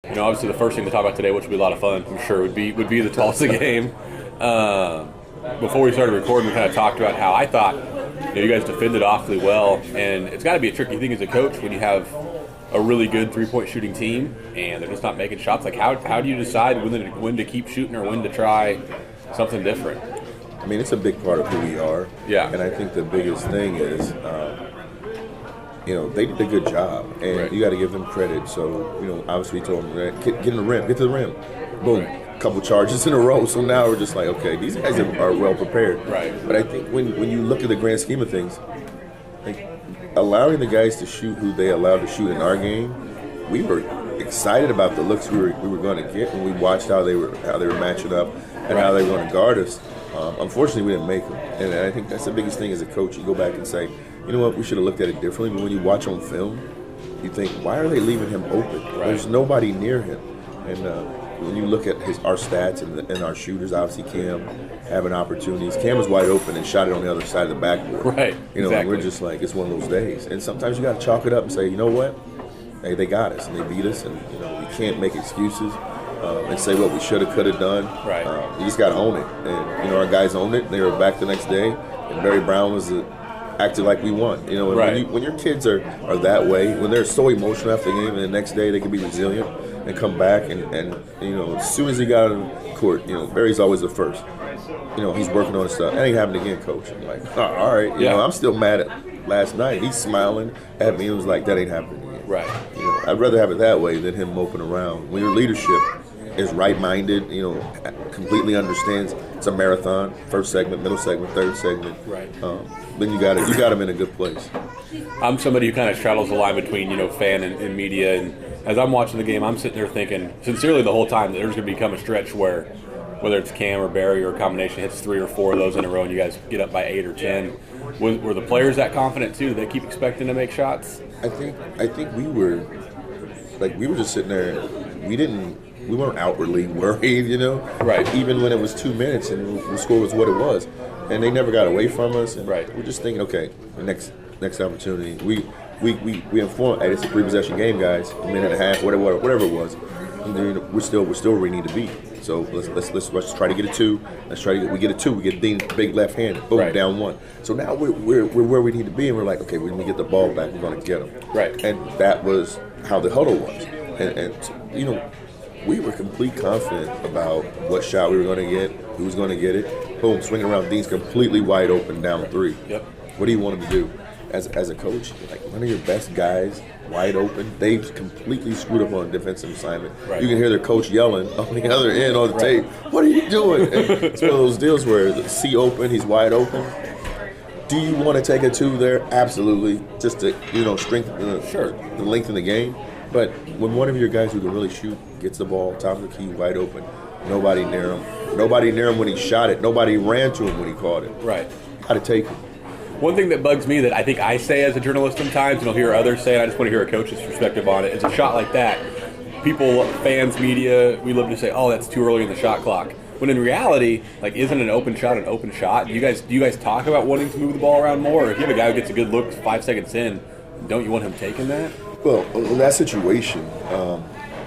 Obviously the first thing to talk about today, which will be a lot of fun, I'm sure, would be the Tulsa game. Before we started recording, we kind of talked about how I thought you guys defended awfully well, and it's got to be a tricky thing as a coach when you have a really good three-point shooting team and they're just not making shots. Like how do you decide when to keep shooting or when to try something different? I mean, it's a big part of who we are. Yeah. And I think the biggest thing is, they did a good job, and Right. you got to give them credit. So, obviously we told them, get to the rim, get to the rim. Boom. Right. Couple charges in a row. So now we're just like, okay, these guys are well prepared. Right. But I think when you look at the grand scheme of things, like allowing the guys to shoot who they allowed to shoot in our game, we were excited about the looks we were going to get when we watched how they were matching up and how they were going to guard us. Unfortunately, we didn't make them, and I think that's the biggest thing as a coach. You go back and say, you know what, we should have looked at it differently. But when you watch on film, you think, why are they leaving him open? Right. There's nobody near him. And when you look at our stats and our shooters, obviously Cam having opportunities. Cam was wide open and shot it on the other side of the backboard. Right. And Exactly. we're just like, it's one of those days. And sometimes you got to chalk it up and say, you know what, hey, they got us and they beat us, and we can't make excuses. And say what we should have, could have done. Right. You just got to own it. And, our guys owned it. They were back the next day. And Barry Brown was acted like we won. And Right. when your kids are that way, when they're so emotional after the game, and the next day they can be resilient and come back. And as soon as he got on the court, Barry's always the first. He's working on his stuff. That ain't happening again, coach. I'm like, oh, all right. Yeah. I'm still mad at last night. He's smiling at me. It was like, that ain't happening again. Right. I'd rather have it that way than him moping around. When your leadership is right-minded, completely understands it's a marathon, first segment, middle segment, third segment. Right. Then you got him in a good place. I'm somebody who kind of straddles the line between, fan and media, and as I'm watching the game, I'm sitting there thinking, sincerely the whole time, that there's going to become a stretch where, whether it's Cam or Barry or a combination hits 3 or 4 of those in a row and you guys get up by 8 or 10. Were the players that confident too? Did they keep expecting to make shots? I think we were just sitting there. We weren't outwardly worried, Right. Even when it was 2 minutes and the score was what it was, and they never got away from us. And Right. We're just thinking, okay, the next opportunity. We informed, hey, it's a 3-possession game, guys. A minute and a half, whatever it was. And then we're still where we need to be. So let's try to get a 2. We get a 2. We get Dean big left hand. Boom, Right. down 1. So now we're where we need to be, and we're like, okay, when we get the ball back, we're going to get them. Right. And that was how the huddle was. And we were complete confident about what shot we were going to get, who was going to get it. Boom, swinging around. Dean's completely wide open down 3. Yep. What do you want him to do? As a coach, like one of your best guys wide open, they've completely screwed up on a defensive assignment. Right. You can hear their coach yelling on the other end on the tape, what are you doing? And it's one of those deals where the C open, he's wide open. Do you want to take a 2 there? Absolutely. Just to, strengthen the length in the game. But when one of your guys who can really shoot gets the ball, top of the key, wide open, nobody near him. Nobody near him when he shot it. Nobody ran to him when he caught it. Right. Got to take him. One thing that bugs me that I think I say as a journalist sometimes, and I'll hear others say, and I just want to hear a coach's perspective on it, is a shot like that. People, fans, media, we love to say, oh, that's too early in the shot clock. When in reality, isn't an open shot an open shot? Do you guys talk about wanting to move the ball around more? Or if you have a guy who gets a good look 5 seconds in, don't you want him taking that? Well, in that situation,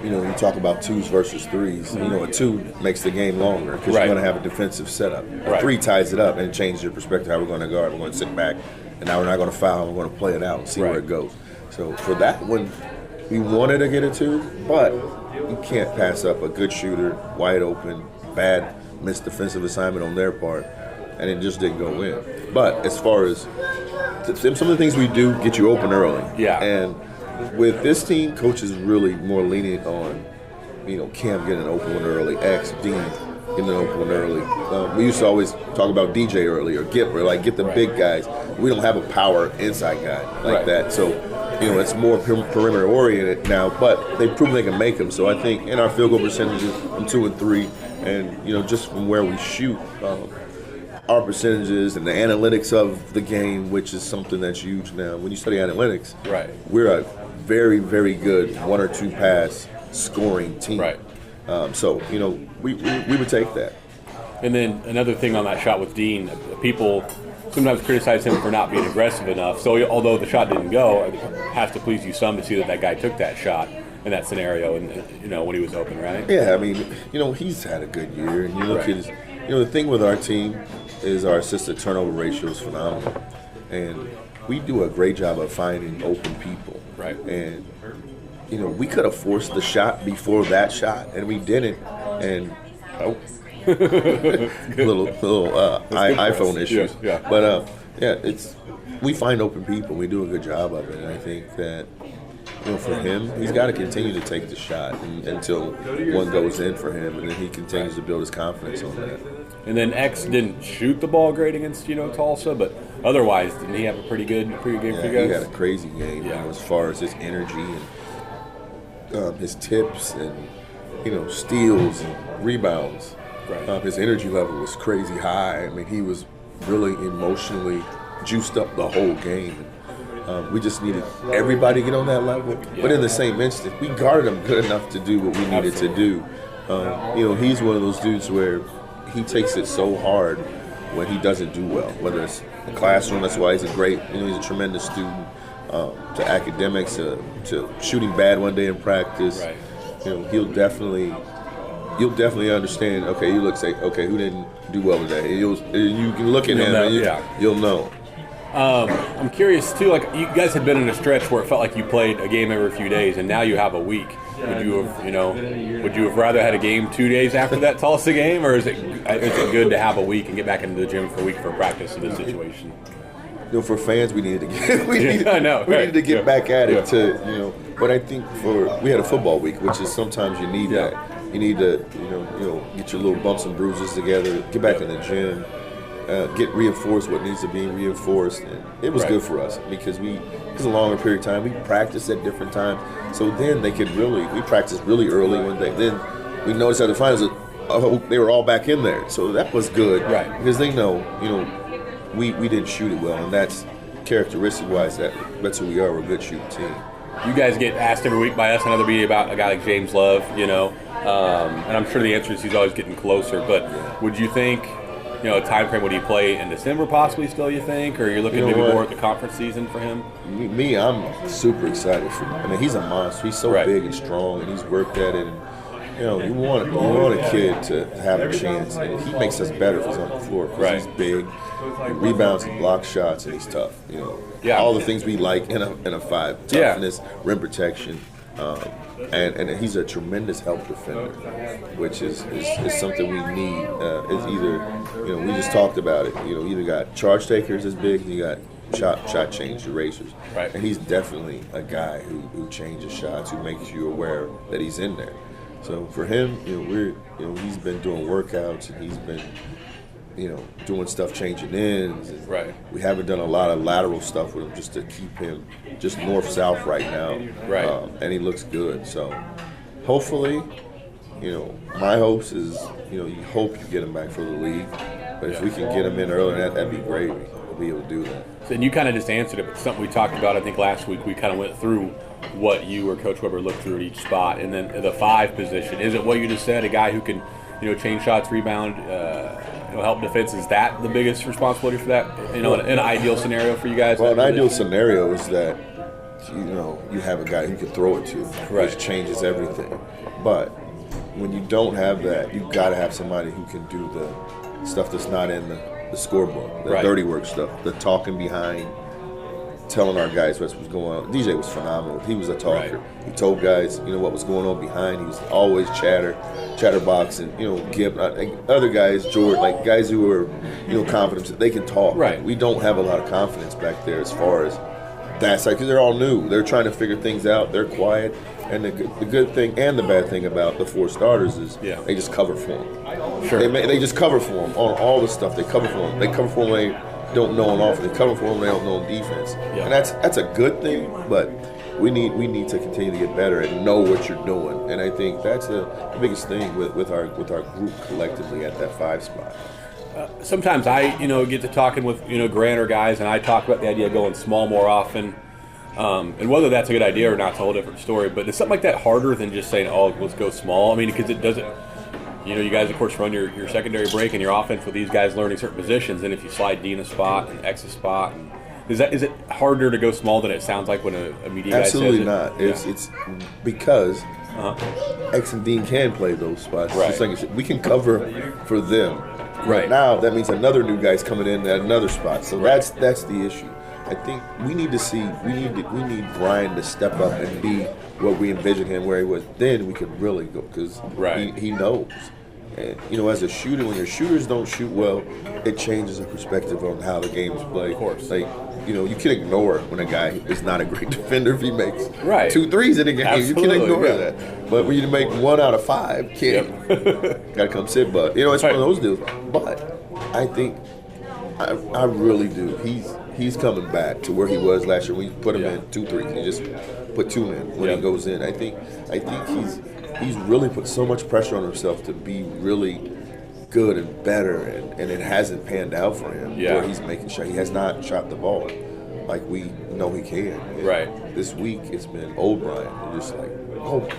you talk about 2s versus 3s. Mm-hmm. A 2 makes the game longer because Right. you're going to have a defensive setup. Right. A 3 ties it up and it changes your perspective how we're going to guard. We're going to sit back, and now we're not going to foul. We're going to play it out and see where Right. it goes. So for that one, we wanted to get a 2, but you can't pass up a good shooter, wide open, bad missed defensive assignment on their part, and it just didn't go in. But as far as some of the things we do get you open early. Yeah. And with this team, coach is really more lenient on, Cam getting an open one early, X, Dean getting an open one early. We used to always talk about DJ early or get the big guys. We don't have a power inside guy like Right. that. So, it's more perimeter oriented now, but they've proven they can make them. So I think in our field goal percentages from 2 and 3, and, just from where we shoot, our percentages and the analytics of the game, which is something that's huge now. When you study analytics, Right. we're a very, very good 1 or 2 pass scoring team. Right. So, we would take that. And then another thing on that shot with Dean, people sometimes criticize him for not being aggressive enough. So although the shot didn't go, it has to please you some to see that guy took that shot. in that scenario, and when he was open, right? Yeah, I mean, he's had a good year, and you look at his, the thing with our team is our assisted turnover ratio is phenomenal, and we do a great job of finding open people. Right. And we could have forced the shot before that shot, and we didn't. And little iPhone issues. Yeah. But we find open people. We do a good job of it, and I think that for him, he's got to continue to take the shot until one goes in for him, and then he continues to build his confidence on that. And then X didn't shoot the ball great against Tulsa, but otherwise, didn't he have a pretty good game for you guys? He had a crazy game, as far as his energy and his tips and steals and rebounds. Right. His energy level was crazy high. I mean, he was really emotionally juiced up the whole game. We just needed everybody to get on that level. Yeah. But in the same instant, we guarded him good enough to do what we needed to do. He's one of those dudes where he takes it so hard when he doesn't do well, whether it's the classroom. That's why he's he's a tremendous student, to academics, to shooting bad one day in practice. Right. You'll definitely understand. Okay, you look, say, okay, who didn't do well today? You can look at him and you'll know. I'm curious too. Like, you guys had been in a stretch where it felt like you played a game every few days, and now you have a week. Would you have rather had a game 2 days after that Tulsa game, or is it good to have a week and get back into the gym for a week for practice in this situation? For fans, we needed to get needed to get back at it But I think we had a football week, which is sometimes you need that. You need to get your little bumps and bruises together, get back in the gym. Get reinforced what needs to be reinforced, and it was good for us because it was a longer period of time. We practiced at different times, so then we practiced really early one day. Then we noticed at the finals that they were all back in there, so that was good, right? Because they know, we didn't shoot it well, and that's characteristic-wise that's who we are. We're a good shooting team. You guys get asked every week by us and other media about a guy like James Love, and I'm sure the answer is he's always getting closer. But would you think? A time frame, would he play in December possibly still, you think? Or you're looking maybe more at the conference season for him? I'm super excited for him. I mean, he's a monster. He's so big and strong, and he's worked at it. And, you want a kid to have a chance. And he makes us better if he's on the floor because he's big, he rebounds, he blocks shots, and he's tough. All the things we like in a five. Toughness, rim protection. And he's a tremendous help defender, which is something we need. It's either, we just talked about it. Either got charge takers as big, you got shot change erasers. Right. And he's definitely a guy who changes shots, who makes you aware that he's in there. So for him, he's been doing workouts and he's been, doing stuff, changing ends. And we haven't done a lot of lateral stuff with him just to keep him just north-south right now. Right. And he looks good. So hopefully, my hopes is, you hope you get him back for the league. But if we can get him in early, that'd be great. We'll be able to do that. And you kind of just answered it, but something we talked about, I think last week, we kind of went through what you or Coach Weber looked through at each spot. And then the 5 position, is it what you just said, a guy who can, change shots, rebound, help defense? Is that the biggest responsibility for that? In an ideal scenario for you guys? Well, an ideal scenario is that you have a guy who can throw it to, which changes everything. But when you don't have that, you've got to have somebody who can do the stuff that's not in the scorebook, the dirty work stuff, the talking behind, telling our guys what was going on. DJ was phenomenal. He was a talker. He told guys, what was going on behind. He was always chatterbox, and Gibb, other guys, George, like guys who are confident. They can talk. Right. We don't have a lot of confidence back there as far as that side because they're all new. They're trying to figure things out. They're quiet. And the good thing and the bad thing about the 4 starters is they just cover for them. Sure. They just cover for them on all the stuff. They cover for them. They cover for them. They don't know on offense. They cover for them. They don't know on defense. Yeah. And that's a good thing. But we need to continue to get better and know what you're doing. And I think that's the biggest thing with our group collectively at that 5 spot. Sometimes I get to talking with Grant or guys, and I talk about the idea of going small more often. And whether that's a good idea or not is a whole different story. But is something like that harder than just saying, let's go small? I mean, because it doesn't, you guys, of course, run your secondary break and your offense with these guys learning certain positions. And if you slide D in a spot and X a spot, and Is it harder to go small than it sounds like when a media guy says it? Absolutely not. It's because X and Dean can play those spots. Right. Just like we can cover for them. Right. Now that means another new guy's coming in at another spot. So that's the issue. I think we need Brian to step up and be what we envisioned him where he was. Then we could really go because he knows. And as a shooter, when your shooters don't shoot well, it changes the perspective on how the game is played. Of course. Like, you can ignore when a guy is not a great defender if he makes Right. 2 threes in a game. Absolutely, You can ignore yeah. that. But when you make 1 out of 5, gotta come sit. But it's one of those deals. But I think I really do. He's coming back to where he was last year. We put him in 2 threes. He just put 2 in when he goes in. I think he's really put so much pressure on himself to be really good and better, and it hasn't panned out for him. Yeah. Where he's making sure he has not shot the ball like we know he can. And Right. this week it's been old Brian. And just like,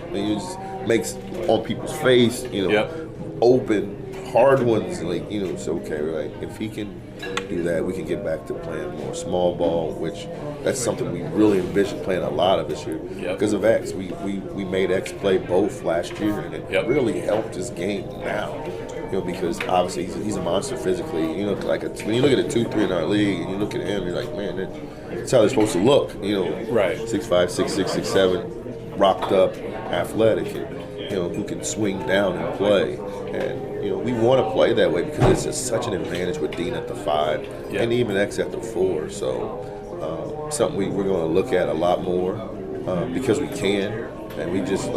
and it just makes on people's face, open, hard ones. Like, it's okay. Like, if he can do that, we can get back to playing more small ball, which that's something we really envision playing a lot of this year because of X. We made X play both last year, and it really helped his game now. Because obviously he's a monster physically. When you look at a 2-3 in our league, and you look at him, you're like, man, that's how they're supposed to look. Right. 6'5", 6'6", 6'7", rocked up, athletic, and who can swing down and play. And we want to play that way because it's just such an advantage with Dean at the 5 and even X at the 4. So something we're going to look at a lot more because we can. And we just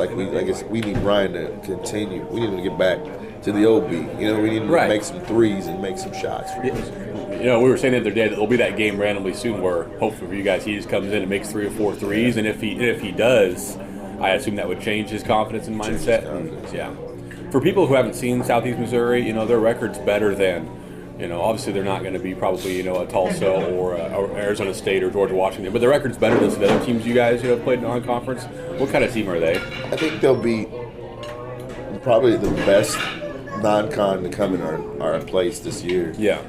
we need Brian to continue. We need him to get back to the old beat. We need him to make some threes and make some shots for us. We were saying the other day that there'll be that game randomly soon where hopefully for you guys he just comes in and makes 3 or 4 threes, and if he does, I assume that would change his confidence and mindset. For people who haven't seen Southeast Missouri, their record's better than. Obviously they're not going to be probably, a Tulsa or Arizona State or Georgia Washington, but the record's better than some of the other teams you guys have played in non-conference. What kind of team are they? I think they'll be probably the best non-con to come in our place this year. Yeah.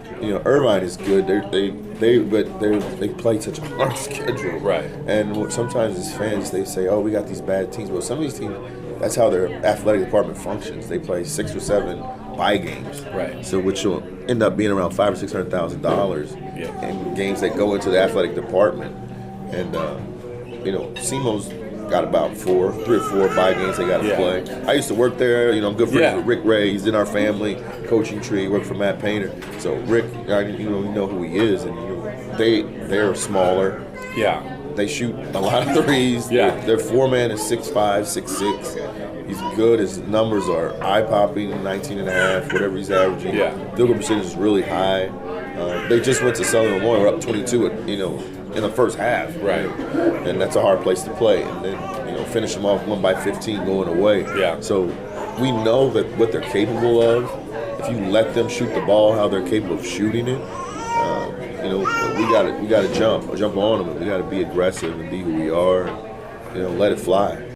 Irvine is good. They play such a hard schedule. Right. And sometimes as fans they say, oh, we got these bad teams. Well, some of these teams, that's how their athletic department functions. They play 6 or 7 bye games. Right. So which will end up being around $500,000 or $600,000 in games that go into the athletic department. And SEMO's got about 3 or 4 bye games they got to play. I used to work there. I'm good friends with Rick Ray. He's in our family coaching tree. He worked for Matt Painter. So Rick, you know who he is, and they're smaller. Yeah. They shoot a lot of threes. Yeah. Their 4-man is 6'5", 6'6". He's good. His numbers are eye-popping, 19.5, whatever he's averaging. Yeah. Field goal percentage is really high. They just went to Southern Illinois. We're up 22 in the first half. Right. And that's a hard place to play. And then, finish them off 1 by 15 going away. Yeah. So we know that what they're capable of. If you let them shoot the ball how they're capable of shooting it, we got to jump on them. We got to be aggressive and be who we are. And, let it fly.